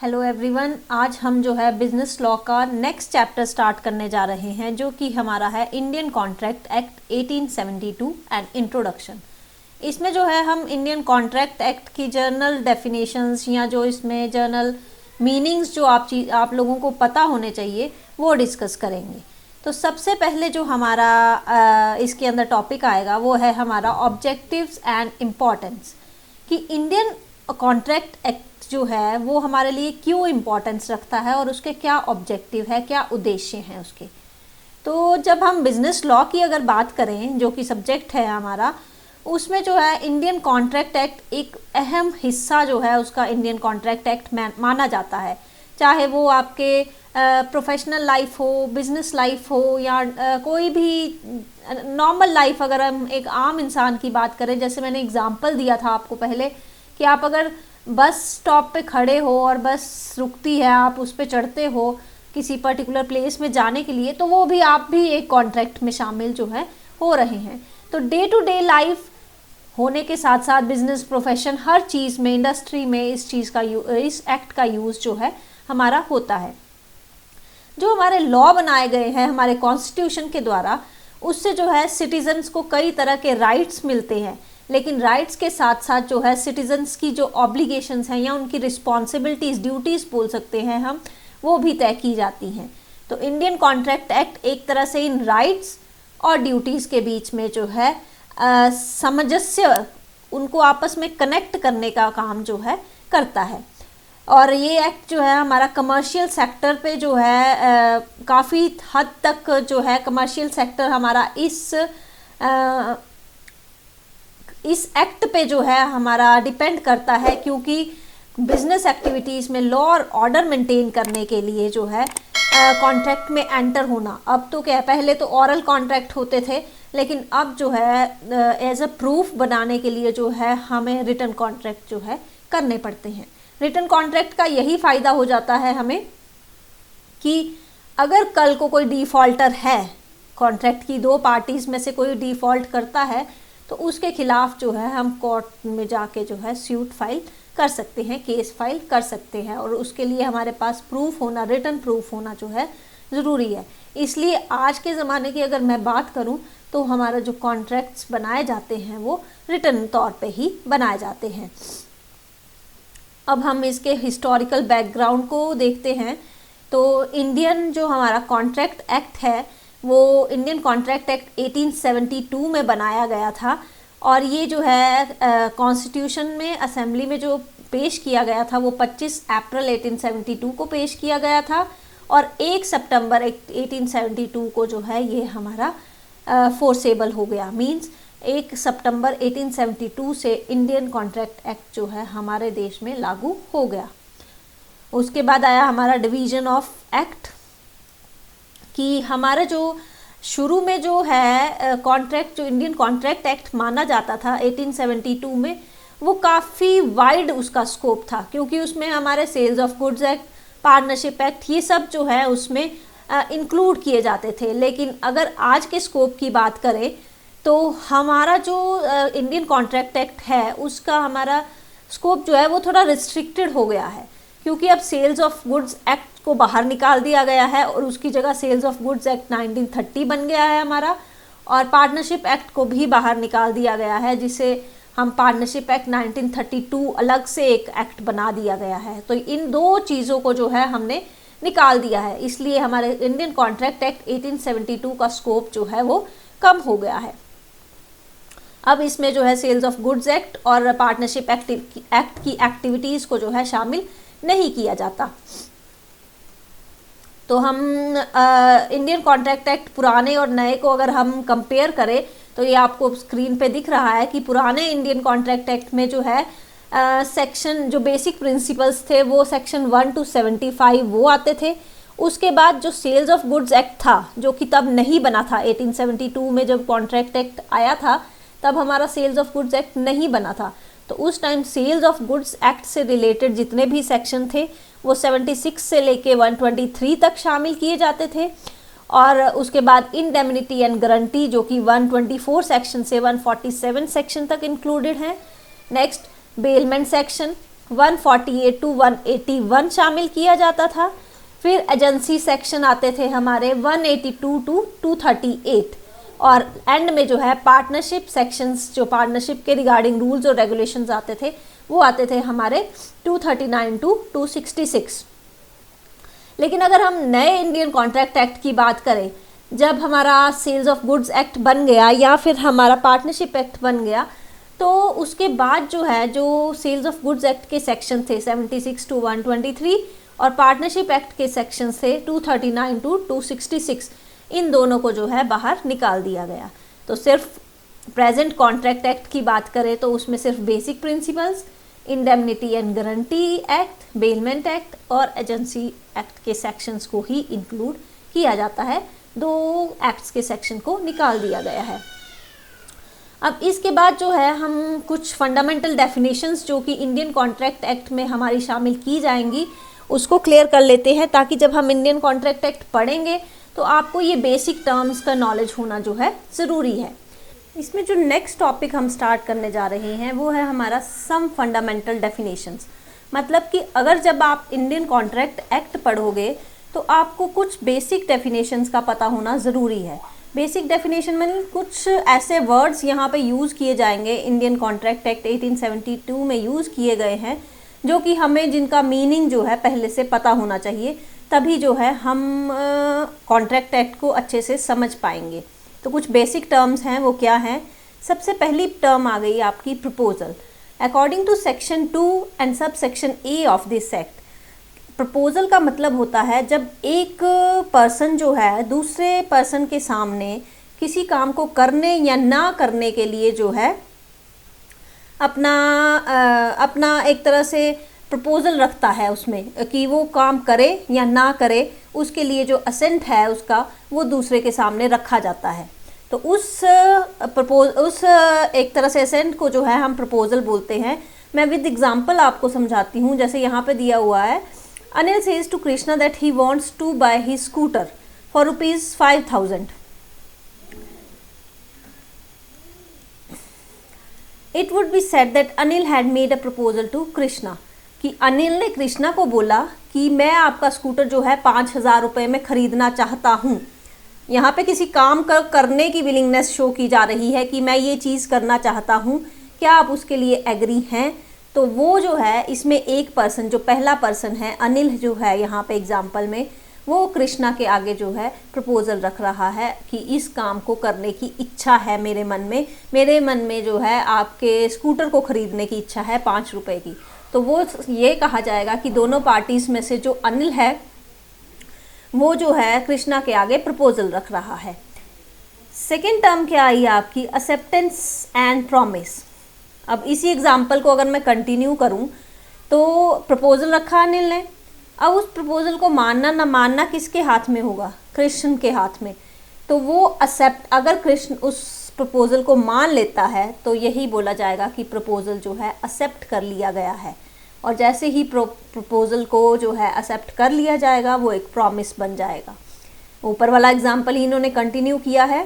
Hello everyone, आज हम जो है बिजनेस लॉ का नेक्स्ट चैप्टर स्टार्ट करने जा रहे हैं जो कि हमारा है Indian contract act 1872 and introduction. इसमें जो है हम इंडियन कॉन्ट्रैक्ट एक्ट की जर्नल डेफिनेशंस या जो इसमें जर्नल मीनिंग्स जो आप लोगों को पता होने चाहिए वो डिस्कस करेंगे। तो सबसे पहले जो हमारा इसके अंदर टॉपिक आएगा वो है हमारा ऑब्जेक्टिव्स एंड इम्पॉर्टेंस, कि इंडियन कॉन्ट्रैक्ट एक्ट जो है वो हमारे लिए क्यों इम्पोर्टेंस रखता है और उसके क्या ऑब्जेक्टिव है, क्या उद्देश्य हैं उसके। तो जब हम बिजनेस लॉ की अगर बात करें जो कि सब्जेक्ट है हमारा, उसमें जो है इंडियन कॉन्ट्रैक्ट एक्ट एक अहम हिस्सा जो है उसका इंडियन कॉन्ट्रैक्ट एक्ट माना जाता है। चाहे वो आपके प्रोफेशनल लाइफ हो, बिजनेस लाइफ हो या कोई भी नॉर्मल लाइफ, अगर हम एक आम इंसान की बात करें, जैसे मैंने एग्जांपल दिया था आपको पहले कि आप अगर बस स्टॉप पे खड़े हो और बस रुकती है, आप उस पे चढ़ते हो किसी पर्टिकुलर प्लेस में जाने के लिए, तो वो भी आप भी एक कॉन्ट्रैक्ट में शामिल जो है हो रहे हैं। तो डे टू डे लाइफ होने के साथ साथ बिजनेस, प्रोफेशन, हर चीज़ में, इंडस्ट्री में इस एक्ट का यूज़ जो है हमारा होता है। जो हमारे लॉ बनाए गए हैं हमारे कॉन्स्टिट्यूशन के द्वारा, उससे जो है सिटीजन्स को कई तरह के राइट्स मिलते हैं, लेकिन राइट्स के साथ साथ जो है सिटीजन्स की जो ऑब्लिगेशंस हैं या उनकी रिस्पॉन्सिबिलिटीज़, ड्यूटीज़ बोल सकते हैं हम, वो भी तय की जाती हैं। तो इंडियन कॉन्ट्रैक्ट एक्ट एक तरह से इन राइट्स और ड्यूटीज़ के बीच में जो है सामंजस्य, उनको आपस में कनेक्ट करने का काम जो है करता है। और ये एक्ट जो है हमारा कमर्शियल सेक्टर पे जो है काफ़ी हद तक जो है कमर्शियल सेक्टर हमारा इस एक्ट पे जो है हमारा डिपेंड करता है, क्योंकि बिजनेस एक्टिविटीज़ में लॉ और ऑर्डर मेंटेन करने के लिए जो है कॉन्ट्रैक्ट में एंटर होना, अब तो क्या है, पहले तो ऑरल कॉन्ट्रैक्ट होते थे, लेकिन अब जो है एज अ प्रूफ बनाने के लिए जो है हमें रिटन कॉन्ट्रैक्ट जो है करने पड़ते हैं। रिटन कॉन्ट्रैक्ट का यही फ़ायदा हो जाता है हमें कि अगर कल को कोई डिफ़ॉल्टर है, कॉन्ट्रैक्ट की दो पार्टीज़ में से कोई डिफ़ॉल्ट करता है, तो उसके खिलाफ जो है हम कोर्ट में जाके जो है सूट फाइल कर सकते हैं, केस फाइल कर सकते हैं, और उसके लिए हमारे पास प्रूफ होना, रिटन प्रूफ होना जो है ज़रूरी है। इसलिए आज के ज़माने की अगर मैं बात करूं तो हमारा जो कॉन्ट्रैक्ट्स बनाए जाते हैं वो रिटन तौर पे ही बनाए जाते हैं। अब हम इसके हिस्टोरिकल बैकग्राउंड को देखते हैं। तो इंडियन जो हमारा कॉन्ट्रैक्ट एक्ट है वो इंडियन कॉन्ट्रैक्ट एक्ट 1872 में बनाया गया था, और ये जो है कॉन्स्टिट्यूशन में, असेंबली में जो पेश किया गया था वो 25 अप्रैल 1872 को पेश किया गया था, और 1 सितंबर 1872 को जो है ये हमारा फोर्सेबल हो गया। मींस 1 सितंबर 1872 से इंडियन कॉन्ट्रैक्ट एक्ट जो है हमारे देश में लागू हो गया। उसके बाद आया हमारा डिवीज़न ऑफ एक्ट, कि हमारा जो शुरू में जो है कॉन्ट्रैक्ट, जो इंडियन कॉन्ट्रैक्ट एक्ट माना जाता था 1872 में, वो काफ़ी वाइड उसका स्कोप था, क्योंकि उसमें हमारे sales of goods act, partnership act, ये सब जो है उसमें इंक्लूड किए जाते थे। लेकिन अगर आज के स्कोप की बात करें तो हमारा जो इंडियन कॉन्ट्रैक्ट एक्ट है उसका हमारा स्कोप जो है वो थोड़ा रिस्ट्रिक्टेड हो गया है, क्योंकि अब सेल्स ऑफ गुड्स एक्ट को बाहर निकाल दिया गया है और उसकी जगह सेल्स ऑफ गुड्स एक्ट 1930 बन गया है हमारा, और पार्टनरशिप एक्ट को भी बाहर निकाल दिया गया है, जिसे हम पार्टनरशिप एक्ट 1932 अलग से एक एक्ट बना दिया गया है। तो इन दो चीज़ों को जो है हमने निकाल दिया है, इसलिए हमारे इंडियन कॉन्ट्रैक्ट एक्ट 1872 का स्कोप जो है वो कम हो गया है। अब इसमें जो है सेल्स ऑफ गुड्स एक्ट और पार्टनरशिप एक्ट की एक्टिविटीज़ को जो है शामिल नहीं किया जाता। तो हम इंडियन कॉन्ट्रैक्ट एक्ट पुराने और नए को अगर हम कंपेयर करें तो ये आपको स्क्रीन पे दिख रहा है कि पुराने इंडियन कॉन्ट्रैक्ट एक्ट में जो है सेक्शन, जो बेसिक प्रिंसिपल्स थे वो सेक्शन 1 to 75 वो आते थे। उसके बाद जो सेल्स ऑफ गुड्स एक्ट था, जो कि तब नहीं बना था, 1872 में जब कॉन्ट्रैक्ट एक्ट आया था तब हमारा सेल्स ऑफ गुड्स एक्ट नहीं बना था, तो उस time sales of goods act से रिलेटेड जितने भी सेक्शन थे वो 76 से लेके 123 तक शामिल किए जाते थे, और उसके बाद इंडेमनिटी एंड गारंटी जो कि 124 सेक्शन से 147 सेक्शन तक इंक्लूडेड है। नेक्स्ट बेलमेंट सेक्शन 148 टू 181 शामिल किया जाता था। फिर एजेंसी सेक्शन आते थे हमारे 182 टू 238, और एंड में जो है पार्टनरशिप सेक्शंस, जो पार्टनरशिप के रिगार्डिंग रूल्स और रेगुलेशंस आते थे वो आते थे हमारे 239 टू 266। लेकिन अगर हम नए इंडियन कॉन्ट्रैक्ट एक्ट की बात करें, जब हमारा सेल्स ऑफ गुड्स एक्ट बन गया या फिर हमारा पार्टनरशिप एक्ट बन गया, तो उसके बाद जो है जो सेल्स ऑफ गुड्स एक्ट के सेक्शन थे 76 टू 123 और पार्टनरशिप एक्ट के सेक्शन थे 239 टू 266, इन दोनों को जो है बाहर निकाल दिया गया। तो सिर्फ प्रेजेंट कॉन्ट्रैक्ट एक्ट की बात करें तो उसमें सिर्फ basic principles, indemnity and guarantee act, bailment act और एजेंसी एक्ट के सेक्शंस को ही इंक्लूड किया जाता है। दो एक्ट्स के सेक्शन को निकाल दिया गया है। अब इसके बाद जो है हम कुछ फंडामेंटल डेफिनेशंस जो कि इंडियन कॉन्ट्रैक्ट एक्ट में हमारी शामिल की जाएंगी उसको क्लियर कर लेते हैं, ताकि जब हम इंडियन कॉन्ट्रैक्ट एक्ट पढ़ेंगे तो आपको ये बेसिक टर्म्स का नॉलेज होना जो है ज़रूरी है। इसमें जो नेक्स्ट टॉपिक हम स्टार्ट करने जा रहे हैं वो है हमारा सम फंडामेंटल डेफिनेशंस। मतलब कि अगर जब आप इंडियन कॉन्ट्रैक्ट एक्ट पढ़ोगे तो आपको कुछ बेसिक डेफिनेशंस का पता होना ज़रूरी है। बेसिक डेफिनेशन में कुछ ऐसे वर्ड्स यहाँ पे यूज़ किए जाएंगे, इंडियन कॉन्ट्रैक्ट एक्ट 1872 में यूज़ किए गए हैं, जो कि हमें जिनका मीनिंग जो है पहले से पता होना चाहिए, तभी जो है हम कॉन्ट्रैक्ट एक्ट को अच्छे से समझ पाएंगे। तो कुछ बेसिक टर्म्स हैं, वो क्या हैं? सबसे पहली टर्म आ गई आपकी proposal. According to section 2 and sub section A of this act, proposal का मतलब होता है जब एक पर्सन जो है दूसरे पर्सन के सामने किसी काम को करने या ना करने के लिए जो है अपना एक तरह से प्रपोजल रखता है उसमें कि वो काम करे या ना करे, उसके लिए जो असेंट है उसका वो दूसरे के सामने रखा जाता है। तो उस एक तरह से असेंट को जो है हम प्रपोजल बोलते हैं। मैं विद एग्जांपल आपको समझाती हूँ। जैसे यहाँ पे दिया हुआ है, Anil says to Krishna that he wants to buy his scooter for ₹5,000। It would be said that Anil had made a proposal to Krishna, कि अनिल ने कृष्णा को बोला कि मैं आपका स्कूटर जो है 5,000 रुपये में ख़रीदना चाहता हूँ। यहाँ पे किसी काम करने की विलिंगनेस शो की जा रही है कि मैं ये चीज़ करना चाहता हूँ, क्या आप उसके लिए एग्री हैं? तो वो जो है इसमें एक पर्सन, जो पहला पर्सन है अनिल जो है यहाँ पे एग्जाम्पल में, वो कृष्णा के आगे जो है प्रपोजल रख रहा है कि इस काम को करने की इच्छा है मेरे मन में जो है आपके स्कूटर को ख़रीदने की इच्छा है 5 रुपये की। तो वो ये कहा जाएगा कि दोनों पार्टीज में से जो अनिल है वो जो है कृष्णा के आगे प्रपोजल रख रहा है। सेकेंड टर्म क्या आई आपकी? Acceptance and promise. अब इसी एग्जाम्पल को अगर मैं कंटिन्यू करूं तो प्रपोजल रखा अनिल ने, अब उस प्रपोजल को मानना ना मानना किसके हाथ में होगा? कृष्ण के हाथ में। तो वो अगर कृष्ण उस प्रपोजल को मान लेता है तो यही बोला जाएगा कि प्रपोजल जो है एक्सेप्ट कर लिया गया है। और जैसे ही प्रपोजल को जो है एक्सेप्ट कर लिया जाएगा वो एक प्रॉमिस बन जाएगा। ऊपर वाला एग्जाम्पल ही इन्होंने कंटिन्यू किया है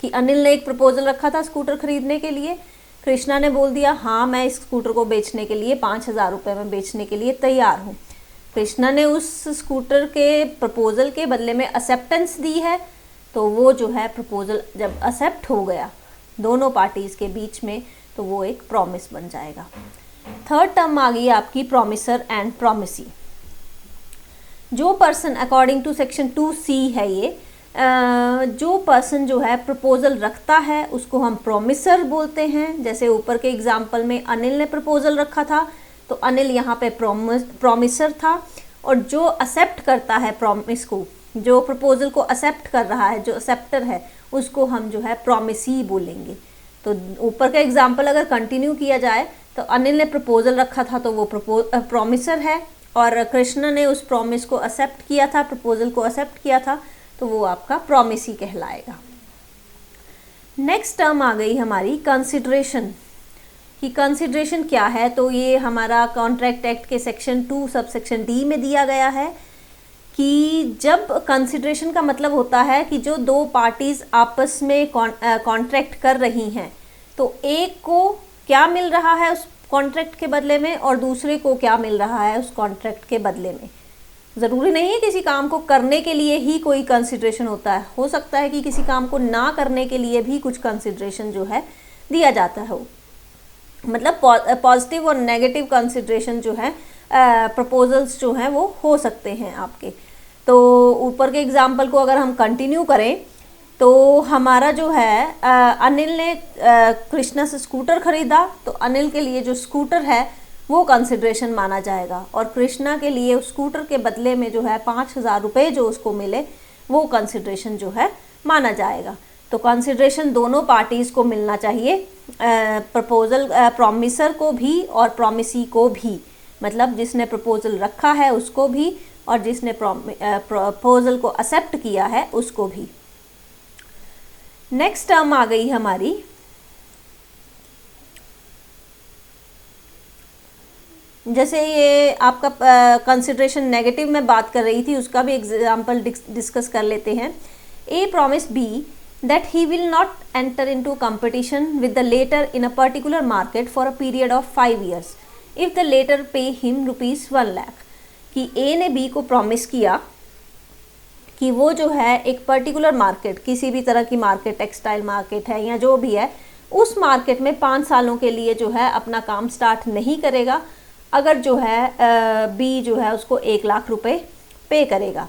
कि अनिल ने एक प्रपोजल रखा था स्कूटर खरीदने के लिए, कृष्णा ने बोल दिया हाँ मैं इस स्कूटर को बेचने के लिए 5,000 रुपये में बेचने के लिए तैयार हूँ। कृष्णा ने उस स्कूटर के प्रपोजल के बदले में एक्सेप्टेंस दी है, तो वो जो है प्रपोजल जब एक्सेप्ट हो गया दोनों पार्टीज़ के बीच में तो वो एक प्रॉमिस बन जाएगा। थर्ड टर्म आ गई आपकी प्रॉमिसर एंड प्रॉमिसी। जो person according to section 2C है ये, जो पर्सन जो है प्रपोजल रखता है उसको हम प्रॉमिसर बोलते हैं। जैसे ऊपर के एग्जाम्पल में अनिल ने प्रपोजल रखा था तो अनिल यहाँ पे प्रॉमिसर था, और जो एक्सेप्ट करता है प्रॉमिस को, जो प्रपोजल को एक्सेप्ट कर रहा है, जो एक्सेप्टर है, उसको हम जो है प्रॉमिसी बोलेंगे। तो ऊपर का एग्जाम्पल अगर कंटिन्यू किया जाए तो अनिल ने प्रपोजल रखा था तो वो प्रॉमिसर है, और कृष्ण ने उस प्रॉमिस को एक्सेप्ट किया था, प्रपोजल को एक्सेप्ट किया था, तो वो आपका प्रॉमिसी कहलाएगा। नेक्स्ट टर्म आ गई हमारी कंसिडरेशन, कि कंसिडरेशन क्या है? तो ये हमारा कॉन्ट्रैक्ट एक्ट के सेक्शन 2 सब सेक्शन D में दिया गया है कि जब कंसिडरेशन का मतलब होता है कि जो दो पार्टीज़ आपस में कॉन्ट्रैक्ट कर रही हैं तो एक को क्या मिल रहा है कॉन्ट्रैक्ट के बदले में और दूसरे को क्या मिल रहा है उस कॉन्ट्रैक्ट के बदले में। ज़रूरी नहीं है किसी काम को करने के लिए ही कोई कंसिड्रेशन होता है, हो सकता है कि किसी काम को ना करने के लिए भी कुछ कंसिड्रेशन जो है दिया जाता है। मतलब पॉजिटिव और नेगेटिव कंसिड्रेशन जो है प्रपोजल्स जो हैं वो हो सकते हैं आपके। तो ऊपर के एग्जाम्पल को अगर हम कंटिन्यू करें तो हमारा जो है अनिल ने कृष्णा से स्कूटर खरीदा, तो अनिल के लिए जो स्कूटर है वो कंसिड्रेशन माना जाएगा, और कृष्णा के लिए उस स्कूटर के बदले में जो है 5,000 रुपये जो उसको मिले वो कंसिड्रेशन जो है माना जाएगा। तो कंसिड्रेशन दोनों पार्टीज़ को मिलना चाहिए, प्रपोजल प्रॉमिसर को भी और प्रॉमिसी को भी, मतलब जिसने प्रपोजल रखा है उसको भी और जिसने प्रपोजल को एक्सेप्ट किया है उसको भी। नेक्स्ट टर्म आ गई हमारी जैसे ये आपका कंसिड्रेशन नेगेटिव में बात कर रही थी, उसका भी एग्जाम्पल डिस्कस कर लेते हैं। A promise B that he will not enter into competition with the latter in a particular market for a period of 5 years if the latter pay him ₹1 lakh. कि ए ने बी को promise किया कि वो जो है एक पर्टिकुलर मार्केट, किसी भी तरह की मार्केट, टेक्सटाइल मार्केट है या जो भी है, उस मार्केट में 5 सालों के लिए जो है अपना काम स्टार्ट नहीं करेगा अगर जो है बी जो है उसको 1 लाख रुपए पे करेगा।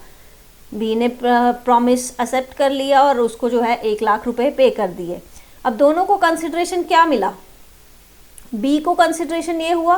बी ने प्रॉमिस एक्सेप्ट कर लिया और उसको जो है 1 लाख रुपए पे कर दिए। अब दोनों को कंसिड्रेशन क्या मिला? बी को कंसिड्रेशन ये हुआ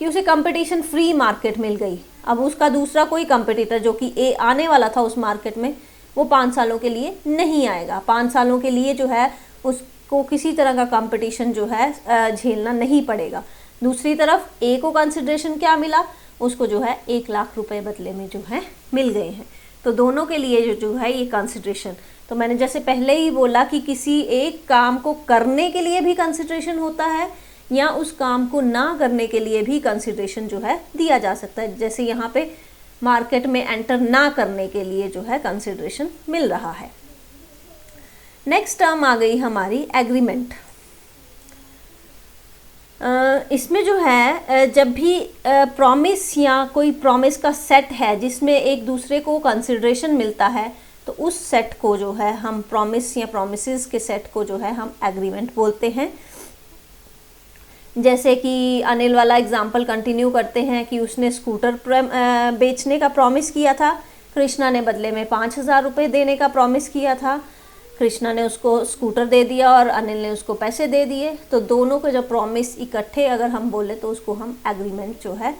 कि उसे कंपटीशन फ्री मार्केट मिल गई। अब उसका दूसरा कोई कंपटीटर जो कि ए आने वाला था उस मार्केट में, वो 5 सालों के लिए नहीं आएगा। 5 सालों के लिए जो है उसको किसी तरह का कंपटीशन जो है झेलना नहीं पड़ेगा। दूसरी तरफ ए को कंसिड्रेशन क्या मिला? उसको जो है 1 लाख रुपए बदले में जो है मिल गए हैं। तो दोनों के लिए जो है ये कंसिड्रेशन, तो मैंने जैसे पहले ही बोला कि किसी एक काम को करने के लिए भी कंसिड्रेशन होता है या उस काम को ना करने के लिए भी कंसिड्रेशन जो है दिया जा सकता है। जैसे यहाँ पे मार्केट में एंटर ना करने के लिए जो है कंसिड्रेशन मिल रहा है। नेक्स्ट टर्म आ गई हमारी एग्रीमेंट। इसमें जो है जब भी प्रॉमिस या कोई प्रॉमिस का सेट है जिसमें एक दूसरे को कंसिड्रेशन मिलता है, तो उस सेट को जो है हम प्रॉमिस या प्रॉमिसेस के सेट को जो है हम एग्रीमेंट बोलते हैं। जैसे कि अनिल वाला एग्जाम्पल कंटिन्यू करते हैं कि उसने स्कूटर बेचने का प्रॉमिस किया था, कृष्णा ने बदले में 5,000 रुपये देने का प्रॉमिस किया था। कृष्णा ने उसको स्कूटर दे दिया और अनिल ने उसको पैसे दे दिए। तो दोनों के जो प्रॉमिस इकट्ठे अगर हम बोले तो उसको हम एग्रीमेंट जो है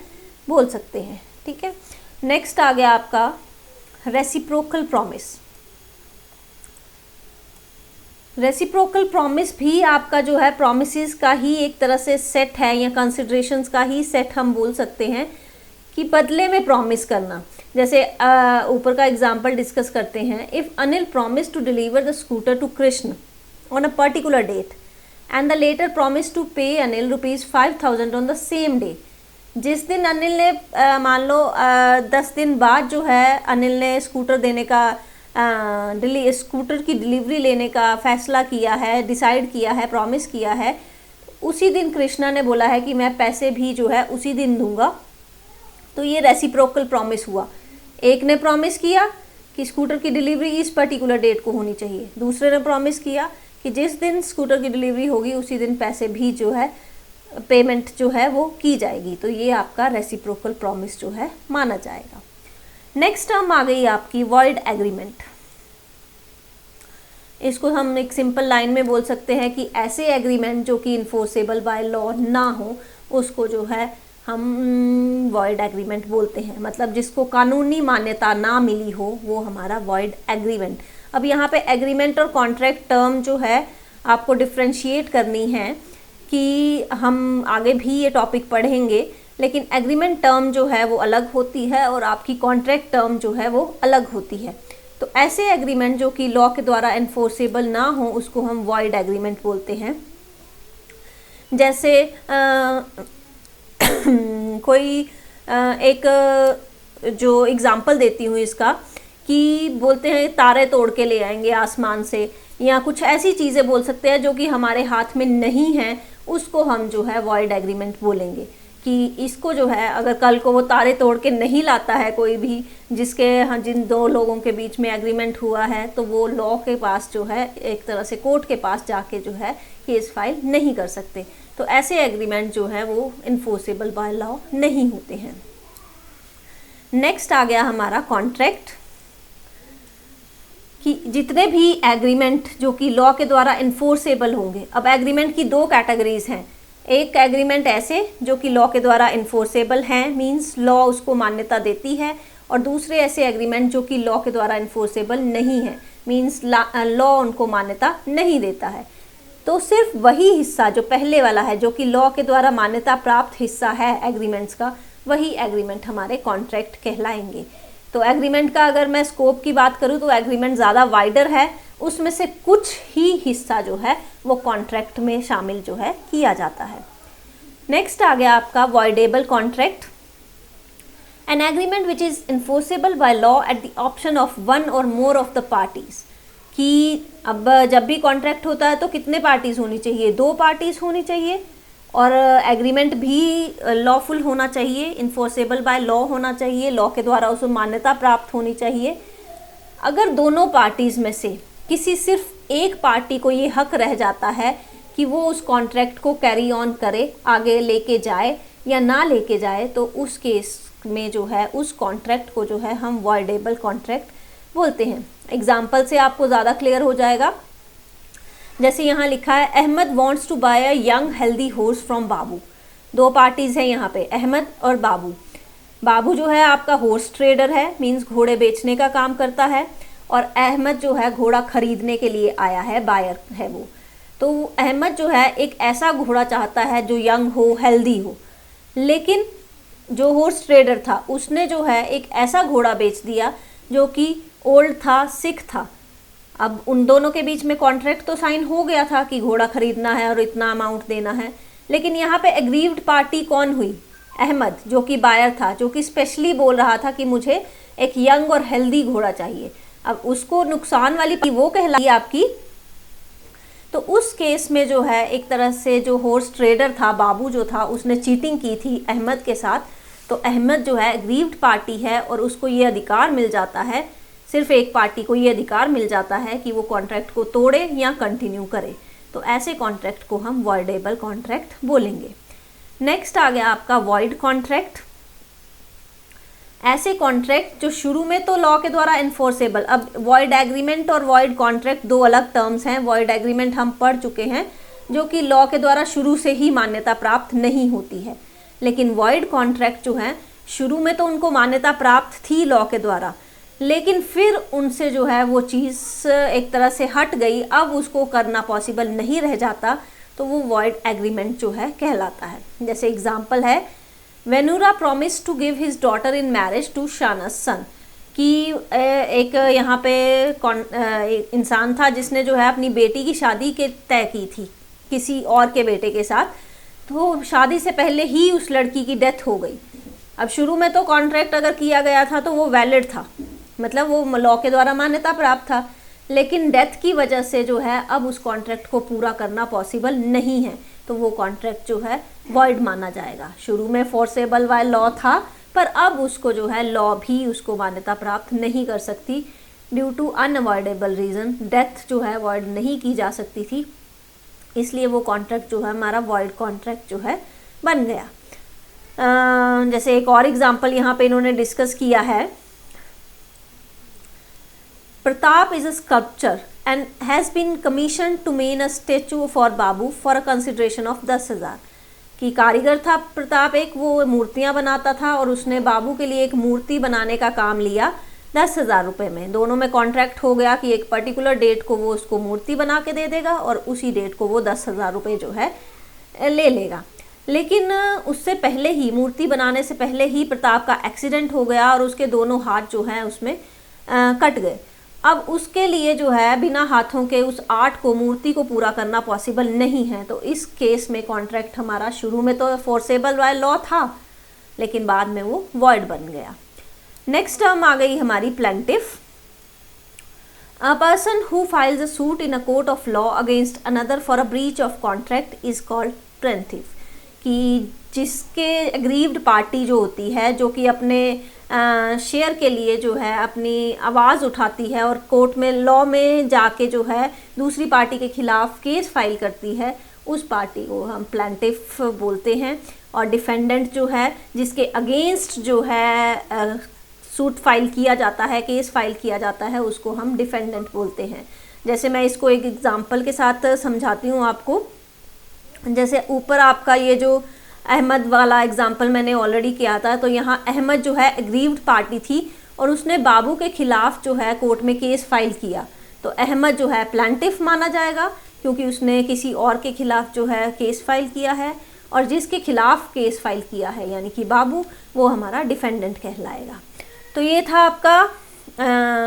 बोल सकते हैं। ठीक है, नेक्स्ट आ गया आपका रेसिप्रोकल प्रॉमिस। रेसिप्रोकल प्रॉमिस भी आपका जो है प्रॉमिसेस का ही एक तरह से सेट है या कंसिडरेशंस का ही सेट हम बोल सकते हैं कि बदले में प्रॉमिस करना। जैसे ऊपर का एग्जाम्पल डिस्कस करते हैं। If Anil promise to deliver the scooter to Krishna on a particular date and the latter promise to pay Anil ₹5,000 on the same day. जिस दिन अनिल ने मान लो 10 दिन बाद जो है अनिल ने स्कूटर देने का स्कूटर की डिलीवरी लेने का फैसला किया है, डिसाइड किया है, प्रॉमिस किया है, उसी दिन कृष्णा ने बोला है कि मैं पैसे भी जो है उसी दिन दूंगा। तो ये रेसिप्रोकल प्रॉमिस हुआ। एक ने प्रॉमिस किया कि स्कूटर की डिलीवरी इस पर्टिकुलर डेट को होनी चाहिए, दूसरे ने प्रॉमिस किया कि जिस दिन स्कूटर की डिलीवरी होगी उसी दिन पैसे भी जो है पेमेंट जो है वो की जाएगी। तो ये आपका रेसिप्रोकल प्रॉमिस जो है माना जाएगा। नेक्स्ट टर्म आ गई आपकी वॉइड एग्रीमेंट। इसको हम एक सिंपल लाइन में बोल सकते हैं कि ऐसे एग्रीमेंट जो कि इन्फोर्सेबल बाय लॉ ना हो उसको जो है हम वॉइड एग्रीमेंट बोलते हैं। मतलब जिसको कानूनी मान्यता ना मिली हो वो हमारा वॉइड एग्रीमेंट। अब यहाँ पे एग्रीमेंट और कॉन्ट्रैक्ट टर्म जो है आपको डिफ्रेंशिएट करनी है कि हम आगे भी ये टॉपिक पढ़ेंगे, लेकिन एग्रीमेंट टर्म जो है वो अलग होती है और आपकी कॉन्ट्रैक्ट टर्म जो है वो अलग होती है। तो ऐसे एग्रीमेंट जो कि लॉ के द्वारा एनफोर्सेबल ना हो उसको हम वॉइड एग्रीमेंट बोलते हैं। जैसे कोई एक जो एग्जाम्पल देती हूँ इसका कि बोलते हैं तारे तोड़ के ले आएंगे आसमान से, या कुछ ऐसी चीज़ें बोल सकते हैं जो कि हमारे हाथ में नहीं हैं उसको हम जो है वॉइड एग्रीमेंट बोलेंगे। कि इसको जो है अगर कल को वो तारे तोड़ के नहीं लाता है कोई भी, जिसके जिन दो लोगों के बीच में एग्रीमेंट हुआ है, तो वो लॉ के पास जो है एक तरह से कोर्ट के पास जाके जो है केस फाइल नहीं कर सकते। तो ऐसे एग्रीमेंट जो है वो इन्फोर्सेबल बाय लॉ नहीं होते हैं। नेक्स्ट आ गया हमारा कॉन्ट्रैक्ट, कि जितने भी एग्रीमेंट जो कि लॉ के द्वारा इन्फोर्सेबल होंगे। अब एग्रीमेंट की दो कैटेगरीज हैं, एक एग्रीमेंट ऐसे जो कि लॉ के द्वारा इन्फोर्सेबल हैं, मींस लॉ उसको मान्यता देती है, और दूसरे ऐसे एग्रीमेंट जो कि लॉ के द्वारा इन्फोर्सेबल नहीं है, मींस लॉ उनको मान्यता नहीं देता है। तो सिर्फ वही हिस्सा जो पहले वाला है, जो कि लॉ के द्वारा मान्यता प्राप्त हिस्सा है एग्रीमेंट्स का, वही एग्रीमेंट हमारे कॉन्ट्रैक्ट कहलाएंगे। तो एग्रीमेंट का अगर मैं स्कोप की बात करूँ तो एग्रीमेंट ज़्यादा वाइडर है, उसमें से कुछ ही हिस्सा जो है वो कॉन्ट्रैक्ट में शामिल जो है किया जाता है। नेक्स्ट आ गया आपका voidable contract, an agreement which is enforceable by law at the option of one और मोर ऑफ द पार्टीज। कि अब जब भी कॉन्ट्रैक्ट होता है तो कितने पार्टीज होनी चाहिए, दो पार्टीज होनी चाहिए, और एग्रीमेंट भी लॉफुल होना चाहिए, इन्फोर्सेबल बाय लॉ होना चाहिए, लॉ के द्वारा उसे मान्यता प्राप्त होनी चाहिए। अगर दोनों पार्टीज में से किसी सिर्फ एक पार्टी को ये हक रह जाता है कि वो उस कॉन्ट्रैक्ट को कैरी ऑन करे, आगे लेके जाए या ना लेके जाए, तो उस केस में जो है उस कॉन्ट्रैक्ट को जो है हम वॉइडेबल कॉन्ट्रैक्ट बोलते हैं। एग्जाम्पल से आपको ज़्यादा क्लियर हो जाएगा। जैसे यहाँ लिखा है, Ahmed wants to buy a young healthy horse from Babu. दो पार्टीज हैं यहाँ पे, अहमद और बाबू। बाबू जो है आपका हॉर्स ट्रेडर है, मींस घोड़े बेचने का काम करता है, और अहमद जो है घोड़ा खरीदने के लिए आया है, बायर है वो। तो अहमद जो है एक ऐसा घोड़ा चाहता है जो यंग हो, हेल्दी हो, लेकिन जो हॉर्स ट्रेडर था उसने जो है एक ऐसा घोड़ा बेच दिया जो कि ओल्ड था, सिक था। अब उन दोनों के बीच में कॉन्ट्रैक्ट तो साइन हो गया था कि घोड़ा खरीदना है और इतना अमाउंट देना है, लेकिन यहाँ पे एग्रीव्ड पार्टी कौन हुई, अहमद, जो कि बायर था, जो कि स्पेशली बोल रहा था कि मुझे एक यंग और हेल्दी घोड़ा चाहिए। अब उसको नुकसान वाली वो कहलाई आपकी। तो उस केस में जो है एक तरह से जो हॉर्स ट्रेडर था, बाबू जो था, उसने चीटिंग की थी अहमद के साथ। तो अहमद जो है एग्रीव्ड पार्टी है और उसको ये अधिकार मिल जाता है, सिर्फ एक पार्टी को ये अधिकार मिल जाता है कि वो कॉन्ट्रैक्ट को तोड़े या कंटिन्यू करे। तो ऐसे कॉन्ट्रैक्ट को हम वॉइडेबल कॉन्ट्रैक्ट बोलेंगे। नेक्स्ट आ गया आपका वॉइड कॉन्ट्रैक्ट। ऐसे कॉन्ट्रैक्ट जो शुरू में तो लॉ के द्वारा इन्फोर्सेबल, अब वॉइड एग्रीमेंट और वॉइड कॉन्ट्रैक्ट दो अलग टर्म्स हैं। वॉइड एग्रीमेंट हम पढ़ चुके हैं, जो कि लॉ के द्वारा शुरू से ही मान्यता प्राप्त नहीं होती है, लेकिन वॉइड कॉन्ट्रैक्ट जो है शुरू में तो उनको मान्यता प्राप्त थी लॉ के द्वारा, लेकिन फिर उनसे जो है वो चीज़ एक तरह से हट गई, अब उसको करना पॉसिबल नहीं रह जाता, तो वो वॉइड एग्रीमेंट जो है कहलाता है। जैसे एग्जांपल है, Venura promise to give his daughter in marriage to Shanas son. कि एक यहाँ पे इंसान था जिसने जो है अपनी बेटी की शादी के तय की थी किसी और के बेटे के साथ, तो शादी से पहले ही उस लड़की की डेथ हो गई। अब शुरू में तो कॉन्ट्रैक्ट अगर किया गया था तो वो वैलिड था, मतलब वो लॉ के द्वारा मान्यता प्राप्त था, लेकिन डेथ की वजह से जो है अब उस कॉन्ट्रैक्ट को पूरा करना पॉसिबल नहीं है, तो वो कॉन्ट्रैक्ट जो है वॉइड माना जाएगा। शुरू में फोर्सेबल बाय लॉ था, पर अब उसको जो है लॉ भी उसको मान्यता प्राप्त नहीं कर सकती, due to unavoidable reason. Death जो है वॉइड नहीं की जा सकती थी, इसलिए वो कॉन्ट्रैक्ट जो है हमारा वॉइड कॉन्ट्रैक्ट जो है बन गया। जैसे एक और एग्जाम्पल यहाँ पे इन्होंने डिस्कस किया है, Pratap is a sculpture and has been commission to make a statue for Babu for a consideration of 10,000। कि कारीगर था प्रताप, एक वो मूर्तियाँ बनाता था और उसने बाबू के लिए एक मूर्ति बनाने का काम लिया 10,000 रुपये में। दोनों में कॉन्ट्रैक्ट हो गया कि एक पर्टिकुलर डेट को वो उसको मूर्ति बना के दे देगा और उसी डेट को वो 10,000 रुपये जो है ले लेगा। लेकिन उससे पहले ही, मूर्ति बनाने से पहले ही प्रताप का एक्सीडेंट हो गया और उसके दोनों हाथ जो हैं उसमें कट गए। अब उसके लिए जो है बिना हाथों के उस आर्ट को, मूर्ति को पूरा करना पॉसिबल नहीं है, तो इस केस में कॉन्ट्रैक्ट हमारा शुरू में तो फोर्सेबल बाय लॉ था, लेकिन बाद में वो वॉइड बन गया। नेक्स्ट टर्म आ गई हमारी plaintiff. A person who files a suit in a court of law against another for a breach of contract is called plaintiff, कि जिसके एग्रीव्ड पार्टी जो होती है, जो कि अपने शेयर के लिए जो है अपनी आवाज़ उठाती है और कोर्ट में लॉ में जाके जो है दूसरी पार्टी के खिलाफ केस फाइल करती है, उस पार्टी को हम प्लेंटिफ बोलते हैं। और डिफेंडेंट जो है, जिसके अगेंस्ट जो है सूट फाइल किया जाता है, केस फाइल किया जाता है, उसको हम डिफेंडेंट बोलते हैं। जैसे मैं इसको एक एग्जांपल के साथ समझाती हूँ आपको। जैसे ऊपर आपका ये जो अहमद वाला एग्जांपल मैंने ऑलरेडी किया था, तो यहाँ अहमद जो है एग्रीव्ड पार्टी थी और उसने बाबू के खिलाफ जो है कोर्ट में केस फाइल किया, तो अहमद जो है प्लेंटिफ माना जाएगा क्योंकि उसने किसी और के खिलाफ जो है केस फाइल किया है, और जिसके खिलाफ केस फाइल किया है यानी कि बाबू, वो हमारा डिफेंडेंट कहलाएगा। तो ये था आपका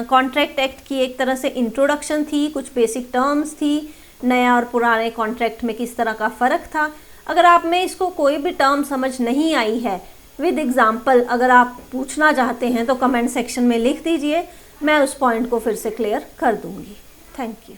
कॉन्ट्रैक्ट एक्ट की एक तरह से इंट्रोडक्शन थी, कुछ बेसिक टर्म्स थी, नया और पुराने कॉन्ट्रैक्ट में किस तरह का फ़र्क था। अगर आप में इसको कोई भी टर्म समझ नहीं आई है, विद एग्जांपल अगर आप पूछना चाहते हैं तो कमेंट सेक्शन में लिख दीजिए, मैं उस पॉइंट को फिर से क्लियर कर दूंगी। Thank you.